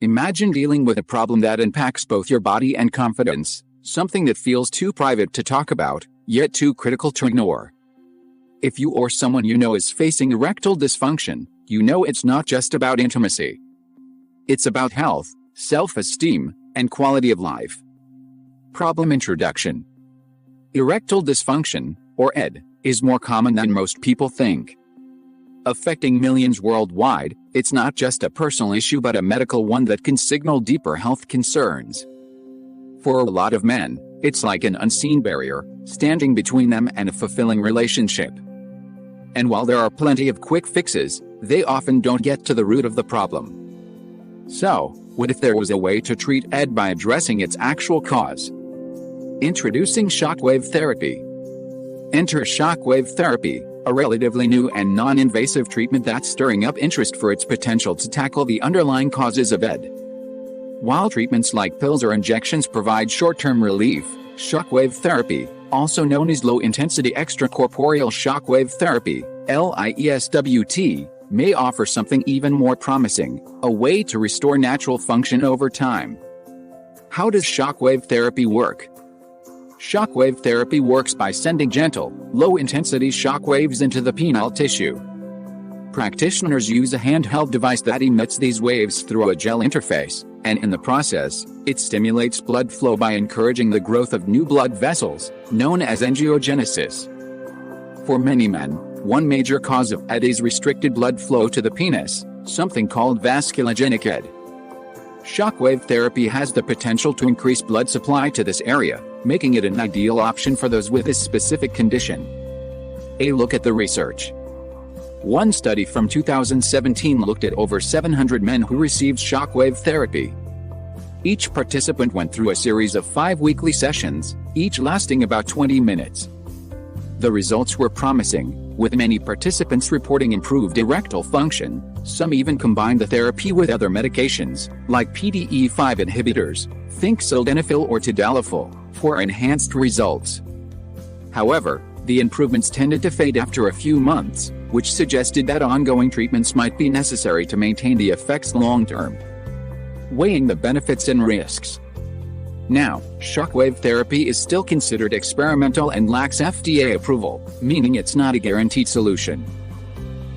Imagine dealing with a problem that impacts both your body and confidence, something that feels too private to talk about, yet too critical to ignore. If you or someone you know is facing erectile dysfunction, you know it's not just about intimacy. It's about health, self-esteem, and quality of life. Problem introduction. Erectile dysfunction, or ED, is more common than most people think. Affecting millions worldwide, it's not just a personal issue but a medical one that can signal deeper health concerns. For a lot of men, it's like an unseen barrier, standing between them and a fulfilling relationship. And while there are plenty of quick fixes, they often don't get to the root of the problem. So, what if there was a way to treat ED by addressing its actual cause? Introducing shockwave therapy. Enter shockwave therapy, a relatively new and non-invasive treatment that's stirring up interest for its potential to tackle the underlying causes of ED. While treatments like pills or injections provide short-term relief, shockwave therapy, also known as low-intensity extracorporeal shockwave therapy, LI-ESWT, may offer something even more promising, a way to restore natural function over time. How does shockwave therapy work? Shockwave therapy works by sending gentle, low-intensity shockwaves into the penile tissue. Practitioners use a handheld device that emits these waves through a gel interface, and in the process, it stimulates blood flow by encouraging the growth of new blood vessels, known as angiogenesis. For many men, one major cause of ED is restricted blood flow to the penis, something called vasculogenic ED. Shockwave therapy has the potential to increase blood supply to this area, making it an ideal option for those with this specific condition. A look at the research. One study from 2017 looked at over 700 men who received shockwave therapy. Each participant went through a series of 5 weekly sessions, each lasting about 20 minutes. The results were promising, with many participants reporting improved erectile function. Some even combined the therapy with other medications, like PDE5 inhibitors, think sildenafil or tadalafil, for enhanced results. However, the improvements tended to fade after a few months, which suggested that ongoing treatments might be necessary to maintain the effects long-term. Weighing the benefits and risks. Now, shockwave therapy is still considered experimental and lacks FDA approval, meaning it's not a guaranteed solution.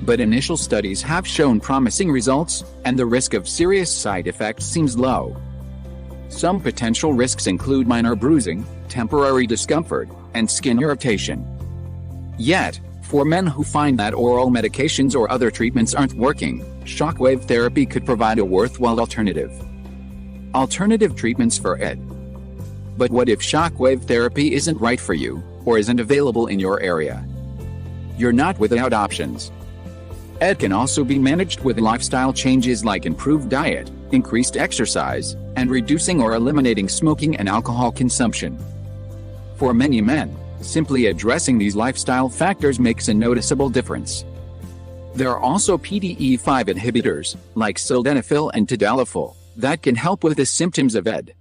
But initial studies have shown promising results, and the risk of serious side effects seems low. Some potential risks include minor bruising, temporary discomfort, and skin irritation. Yet, for men who find that oral medications or other treatments aren't working, shockwave therapy could provide a worthwhile alternative. Alternative treatments for ED. But what if shockwave therapy isn't right for you, or isn't available in your area? You're not without options. ED can also be managed with lifestyle changes like improved diet, increased exercise, and reducing or eliminating smoking and alcohol consumption. For many men, simply addressing these lifestyle factors makes a noticeable difference. There are also PDE5 inhibitors, like sildenafil and tadalafil, that can help with the symptoms of ED.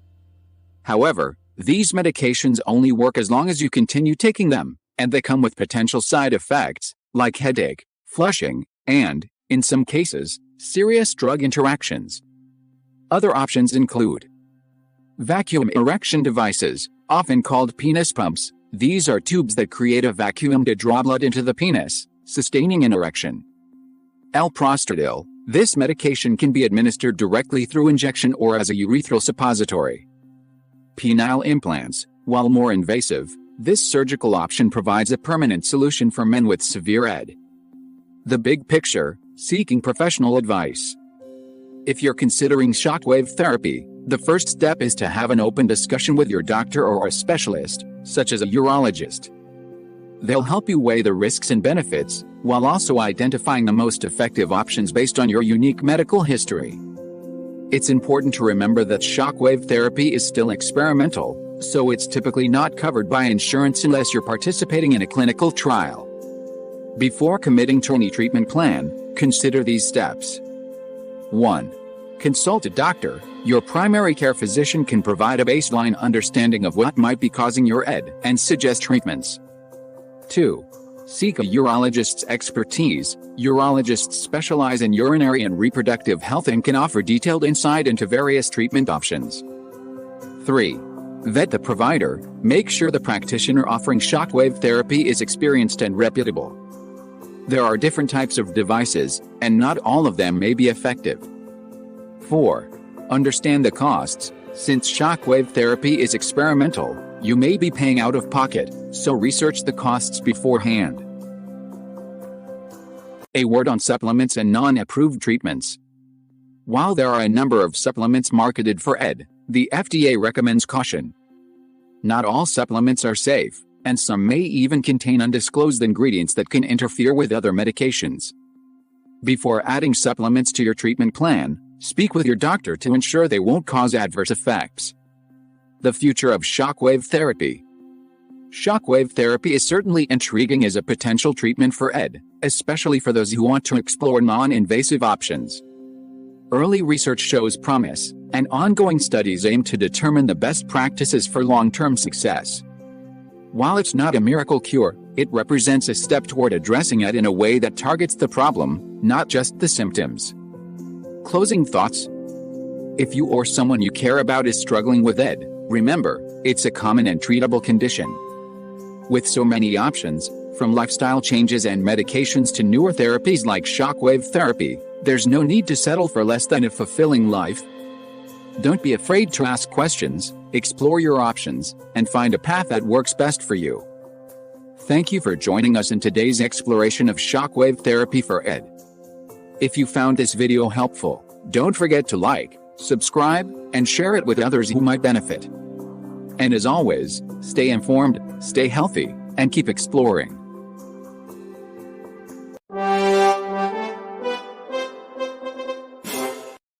However, these medications only work as long as you continue taking them, and they come with potential side effects, like headache, flushing, and, in some cases, serious drug interactions. Other options include vacuum erection devices, often called penis pumps. These are tubes that create a vacuum to draw blood into the penis, sustaining an erection. L-prostadil. This medication can be administered directly through injection or as a urethral suppository. Penile implants. While more invasive, this surgical option provides a permanent solution for men with severe ED. The big picture: seeking professional advice. If you're considering shockwave therapy, the first step is to have an open discussion with your doctor or a specialist, such as a urologist. They'll help you weigh the risks and benefits, while also identifying the most effective options based on your unique medical history. It's important to remember that shockwave therapy is still experimental, so it's typically not covered by insurance unless you're participating in a clinical trial. Before committing to any treatment plan, consider these steps. 1. Consult a doctor. Your primary care physician can provide a baseline understanding of what might be causing your ED and suggest treatments. 2. Seek a urologist's expertise. Urologists specialize in urinary and reproductive health and can offer detailed insight into various treatment options. 3. Vet the provider. Make sure the practitioner offering shockwave therapy is experienced and reputable. There are different types of devices, and not all of them may be effective. 4. Understand the costs. Since shockwave therapy is experimental, you may be paying out of pocket, so research the costs beforehand. A word on supplements and non-approved treatments. While there are a number of supplements marketed for ED, the FDA recommends caution. Not all supplements are safe, and some may even contain undisclosed ingredients that can interfere with other medications. Before adding supplements to your treatment plan, speak with your doctor to ensure they won't cause adverse effects. The future of shockwave therapy. Shockwave therapy is certainly intriguing as a potential treatment for ED, especially for those who want to explore non-invasive options. Early research shows promise, and ongoing studies aim to determine the best practices for long-term success. While it's not a miracle cure, it represents a step toward addressing ED in a way that targets the problem, not just the symptoms. Closing thoughts. If you or someone you care about is struggling with ED, remember, it's a common and treatable condition. With so many options, from lifestyle changes and medications to newer therapies like shockwave therapy, there's no need to settle for less than a fulfilling life. Don't be afraid to ask questions, explore your options, and find a path that works best for you. Thank you for joining us in today's exploration of shockwave therapy for ED. If you found this video helpful, don't forget to like, subscribe, and share it with others who might benefit. And as always, stay informed, stay healthy, and keep exploring.